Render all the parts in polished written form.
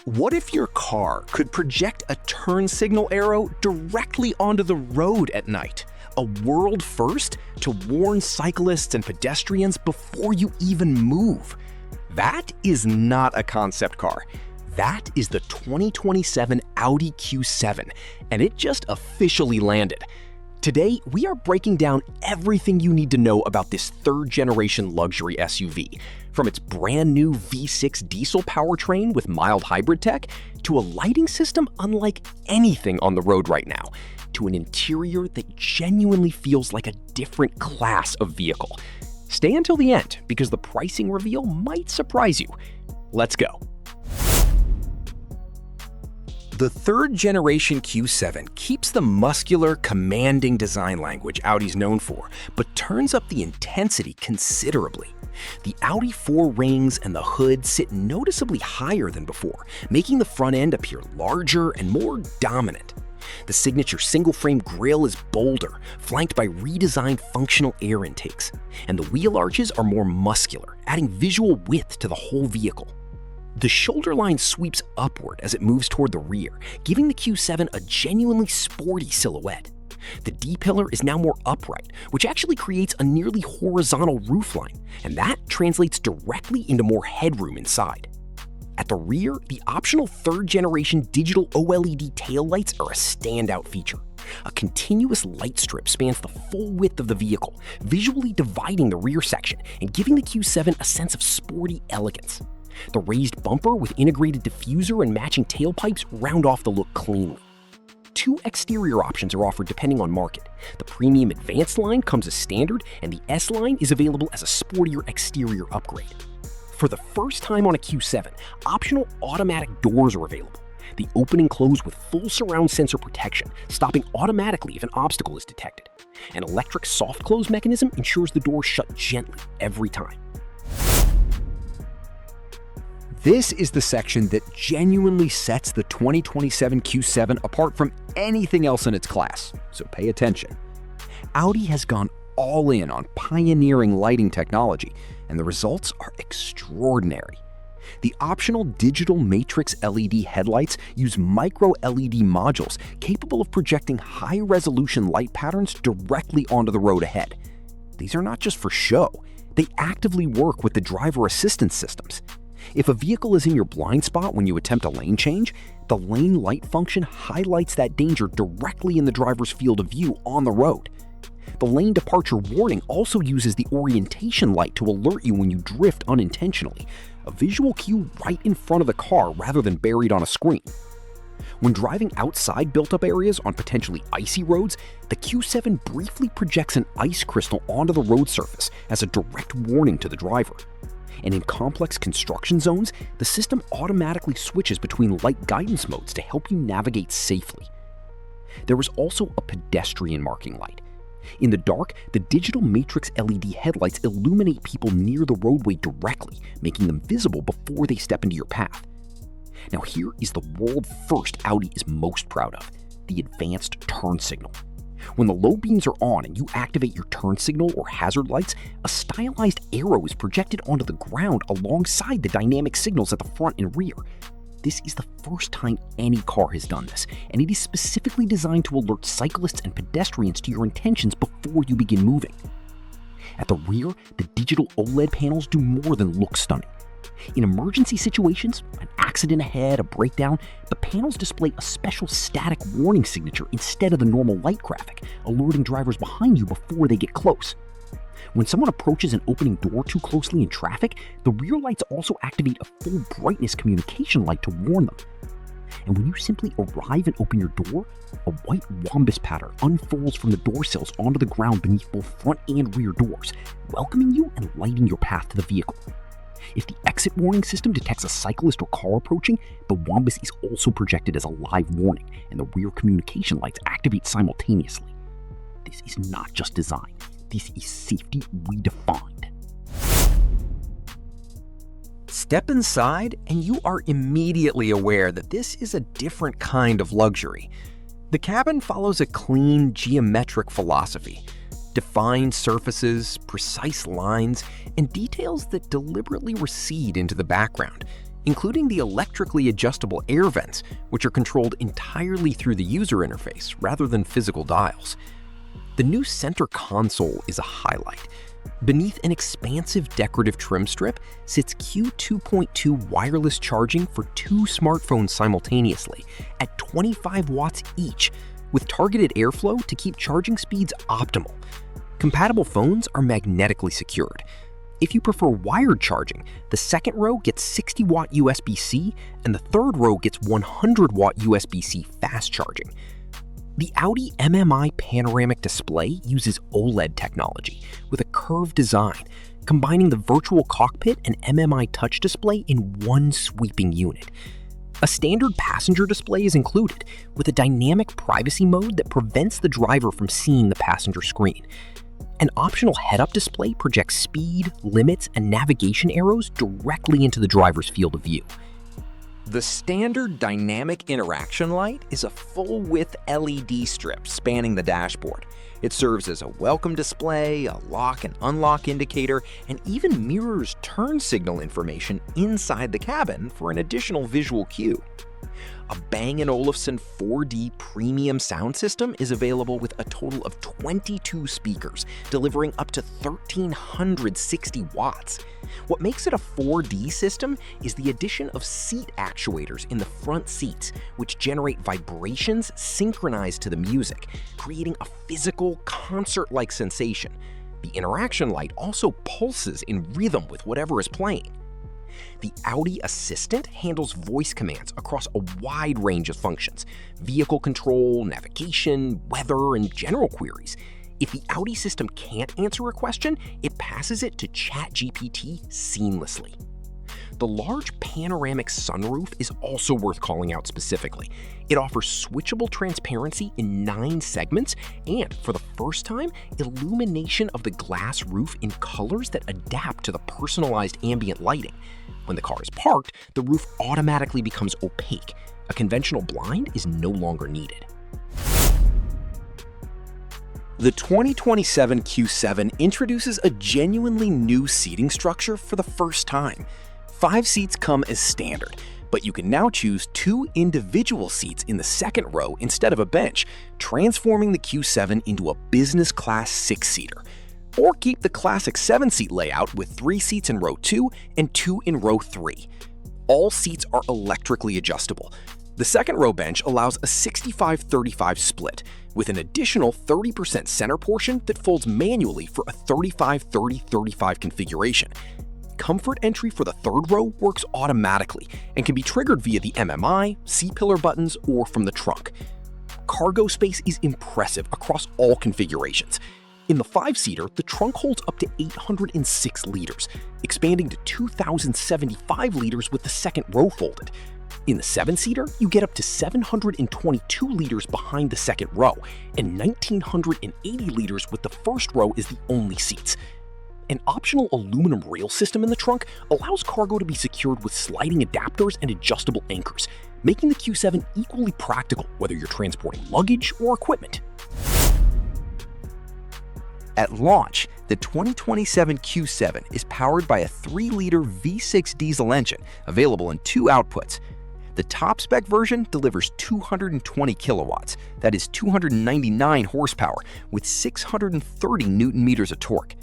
What if your car could project a turn signal arrow directly onto the road at night? A world first to warn cyclists and pedestrians before you even move. That is not a concept car. That is the 2027 Audi Q7, and it just officially landed. Today, we are breaking down everything you need to know about this third-generation luxury SUV, from its brand new V6 diesel powertrain with mild hybrid tech, to a lighting system unlike anything on the road right now, to an interior that genuinely feels like a different class of vehicle. Stay until the end, because the pricing reveal might surprise you. Let's go. The third-generation Q7 keeps the muscular, commanding design language Audi's known for, but turns up the intensity considerably. The Audi 4 rings and the hood sit noticeably higher than before, making the front end appear larger and more dominant. The signature single-frame grille is bolder, flanked by redesigned functional air intakes, and the wheel arches are more muscular, adding visual width to the whole vehicle. The shoulder line sweeps upward as it moves toward the rear, giving the Q7 a genuinely sporty silhouette. The D-pillar is now more upright, which actually creates a nearly horizontal roofline, and that translates directly into more headroom inside. At the rear, the optional third-generation digital OLED taillights are a standout feature. A continuous light strip spans the full width of the vehicle, visually dividing the rear section and giving the Q7 a sense of sporty elegance. The raised bumper with integrated diffuser and matching tailpipes round off the look cleanly. Two exterior options are offered depending on market. The Premium Advanced line comes as standard, and the S line is available as a sportier exterior upgrade. For the first time on a Q7, optional automatic doors are available. They open and close with full surround sensor protection, stopping automatically if an obstacle is detected. An electric soft close mechanism ensures the doors shut gently every time. This is the section that genuinely sets the 2027 Q7 apart from anything else in its class, so pay attention. Audi has gone all in on pioneering lighting technology, and the results are extraordinary. The optional digital matrix LED headlights use micro LED modules capable of projecting high-resolution light patterns directly onto the road ahead. These are not just for show, they actively work with the driver assistance systems. If a vehicle is in your blind spot when you attempt a lane change, the lane light function highlights that danger directly in the driver's field of view on the road. The lane departure warning also uses the orientation light to alert you when you drift unintentionally, a visual cue right in front of the car rather than buried on a screen. When driving outside built-up areas on potentially icy roads, the Q7 briefly projects an ice crystal onto the road surface as a direct warning to the driver. And in complex construction zones, the system automatically switches between light guidance modes to help you navigate safely. There is also a pedestrian marking light. In the dark, the digital matrix LED headlights illuminate people near the roadway directly, making them visible before they step into your path. Now here is the world first Audi is most proud of, the advanced turn signal. When the low beams are on and you activate your turn signal or hazard lights, a stylized arrow is projected onto the ground alongside the dynamic signals at the front and rear. This is the first time any car has done this, and it is specifically designed to alert cyclists and pedestrians to your intentions before you begin moving. At the rear, the digital OLED panels do more than look stunning. In emergency situations, an accident ahead, a breakdown, the panels display a special static warning signature instead of the normal light graphic, alerting drivers behind you before they get close. When someone approaches an opening door too closely in traffic, the rear lights also activate a full brightness communication light to warn them. And when you simply arrive and open your door, a white rhombus pattern unfurls from the door sills onto the ground beneath both front and rear doors, welcoming you and lighting your path to the vehicle. If the exit warning system detects a cyclist or car approaching, the rhombus is also projected as a live warning, and the rear communication lights activate simultaneously. This is not just design, this is safety redefined. Step inside, and you are immediately aware that this is a different kind of luxury. The cabin follows a clean, geometric philosophy. Defined surfaces, precise lines, and details that deliberately recede into the background. including the electrically adjustable air vents, which are controlled entirely through the user interface rather than physical dials. The new center console is a highlight. Beneath an expansive decorative trim strip sits Q2.2 wireless charging for 2 smartphones simultaneously at 25 watts each, with targeted airflow to keep charging speeds optimal. Compatible phones are magnetically secured. If you prefer wired charging, the second row gets 60-watt USB-C and the third row gets 100-watt USB-C fast charging. The Audi MMI panoramic display uses OLED technology with a curved design, combining the virtual cockpit and MMI touch display in one sweeping unit. A standard passenger display is included, with a dynamic privacy mode that prevents the driver from seeing the passenger screen. An optional head-up display projects speed, limits, and navigation arrows directly into the driver's field of view. The standard dynamic interaction light is a full-width LED strip spanning the dashboard. It serves as a welcome display, a lock and unlock indicator, and even mirrors turn signal information inside the cabin for an additional visual cue. A Bang & Olufsen 4D premium sound system is available with a total of 22 speakers, delivering up to 1,360 watts. What makes it a 4D system is the addition of seat actuators in the front seats, which generate vibrations synchronized to the music, creating a physical, concert-like sensation. The interaction light also pulses in rhythm with whatever is playing. The Audi Assistant handles voice commands across a wide range of functions: vehicle control, navigation, weather, and general queries. If the Audi system can't answer a question, it passes it to ChatGPT seamlessly. The large panoramic sunroof is also worth calling out specifically. It offers switchable transparency in 9 segments and, for the first time, illumination of the glass roof in colors that adapt to the personalized ambient lighting. When the car is parked, the roof automatically becomes opaque. A conventional blind is no longer needed. The 2027 Q7 introduces a genuinely new seating structure for the first time. 5 seats come as standard, but you can now choose 2 individual seats in the second row instead of a bench, transforming the Q7 into a business class 6-seater. Or keep the classic 7-seat layout with 3 seats in row 2 and 2 in row 3. All seats are electrically adjustable. The second row bench allows a 65-35 split, with an additional 30% center portion that folds manually for a 35-30-35 configuration. Comfort entry for the third row works automatically and can be triggered via the MMI, C-pillar buttons, or from the trunk. Cargo space is impressive across all configurations. In the 5-seater, the trunk holds up to 806 liters, expanding to 2,075 liters with the second row folded. In the 7-seater, you get up to 722 liters behind the second row, and 1,980 liters with the first row is the only seats. An optional aluminum rail system in the trunk allows cargo to be secured with sliding adapters and adjustable anchors, making the Q7 equally practical whether you're transporting luggage or equipment. At launch, the 2027 Q7 is powered by a 3-liter V6 diesel engine available in 2 outputs. The top-spec version delivers 220 kilowatts, that is 299 horsepower, with 630 newton-meters of torque.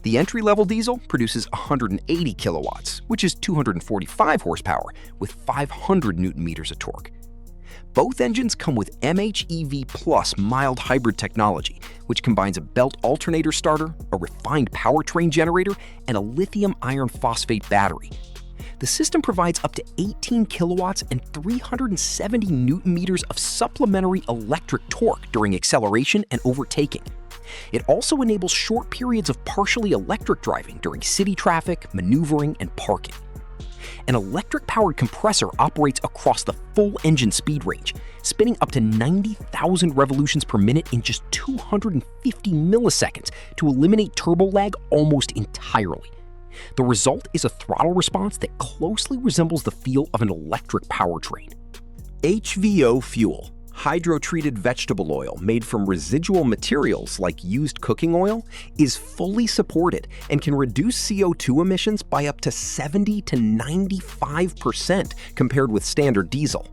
The entry-level diesel produces 180 kilowatts, which is 245 horsepower, with 500 newton-meters of torque. Both engines come with MHEV Plus mild hybrid technology, which combines a belt alternator starter, a refined powertrain generator, and a lithium iron phosphate battery. The system provides up to 18 kilowatts and 370 newton-meters of supplementary electric torque during acceleration and overtaking. It also enables short periods of partially electric driving during city traffic, maneuvering, and parking. An electric-powered compressor operates across the full engine speed range, spinning up to 90,000 revolutions per minute in just 250 milliseconds to eliminate turbo lag almost entirely. The result is a throttle response that closely resembles the feel of an electric powertrain. HVO fuel, hydro-treated vegetable oil made from residual materials like used cooking oil is fully supported and can reduce CO2 emissions by up to 70 to 95% compared with standard diesel.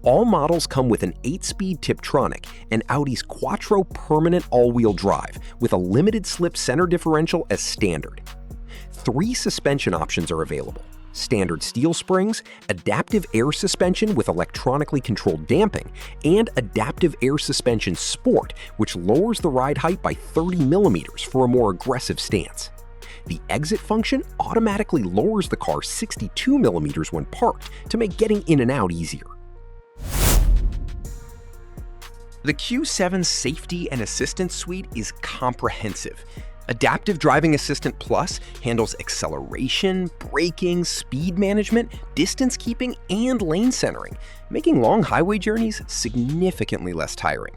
All models come with an 8-speed Tiptronic and Audi's Quattro permanent all-wheel drive with a limited slip center differential as standard. 3 suspension options are available: standard steel springs, adaptive air suspension with electronically controlled damping, and adaptive air suspension sport, which lowers the ride height by 30 millimeters for a more aggressive stance. The exit function automatically lowers the car 62 millimeters when parked to make getting in and out easier. The Q7's safety and assistance suite is comprehensive. Adaptive Driving Assistant Plus handles acceleration, braking, speed management, distance keeping, and lane centering, making long highway journeys significantly less tiring.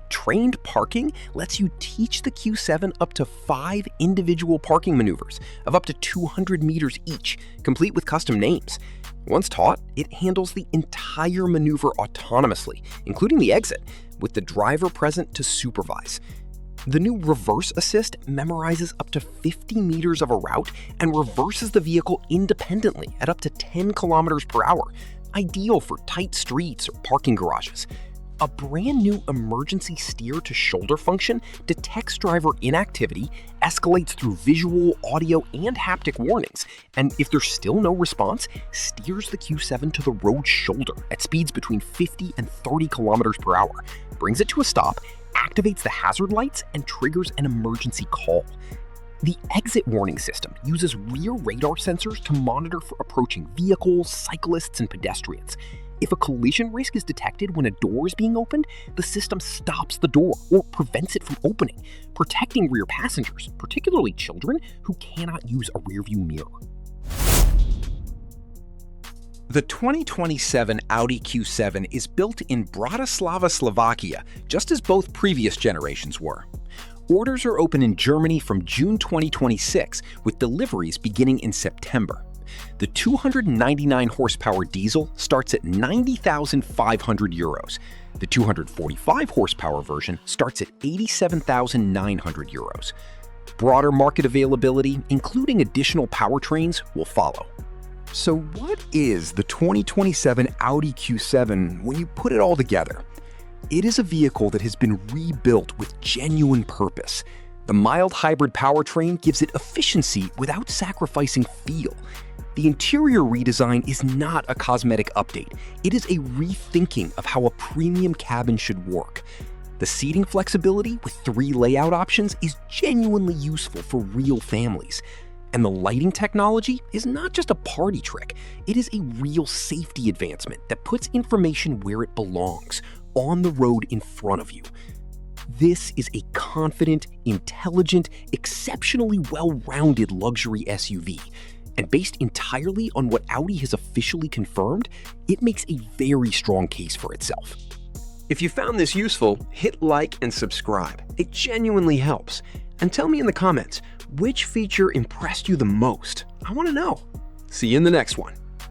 Trained Parking lets you teach the Q7 up to 5 individual parking maneuvers of up to 200 meters each, complete with custom names. Once taught, it handles the entire maneuver autonomously, including the exit, with the driver present to supervise. The new Reverse Assist memorizes up to 50 meters of a route and reverses the vehicle independently at up to 10 kilometers per hour, ideal for tight streets or parking garages. A brand new emergency steer to shoulder function detects driver inactivity, escalates through visual, audio, and haptic warnings, and if there's still no response, steers the Q7 to the road shoulder at speeds between 50 and 30 kilometers per hour, brings it to a stop, activates the hazard lights, and triggers an emergency call. The exit warning system uses rear radar sensors to monitor for approaching vehicles, cyclists, and pedestrians. If a collision risk is detected when a door is being opened, the system stops the door or prevents it from opening, protecting rear passengers, particularly children who cannot use a rearview mirror. The 2027 Audi Q7 is built in Bratislava, Slovakia, just as both previous generations were. Orders are open in Germany from June 2026, with deliveries beginning in September. The 299 horsepower diesel starts at €90,500. The 245 horsepower version starts at €87,900. Broader market availability, including additional powertrains, will follow. So what is the 2027 Audi Q7 when you put it all together? It is a vehicle that has been rebuilt with genuine purpose. The mild hybrid powertrain gives it efficiency without sacrificing feel. The interior redesign is not a cosmetic update. It is a rethinking of how a premium cabin should work. The seating flexibility with 3 layout options is genuinely useful for real families. And the lighting technology is not just a party trick, it is a real safety advancement that puts information where it belongs, on the road in front of you. This is a confident, intelligent, exceptionally well-rounded luxury SUV. And based entirely on what Audi has officially confirmed, it makes a very strong case for itself. If you found this useful, hit like and subscribe. It genuinely helps. And tell me in the comments, which feature impressed you the most? I want to know. See you in the next one.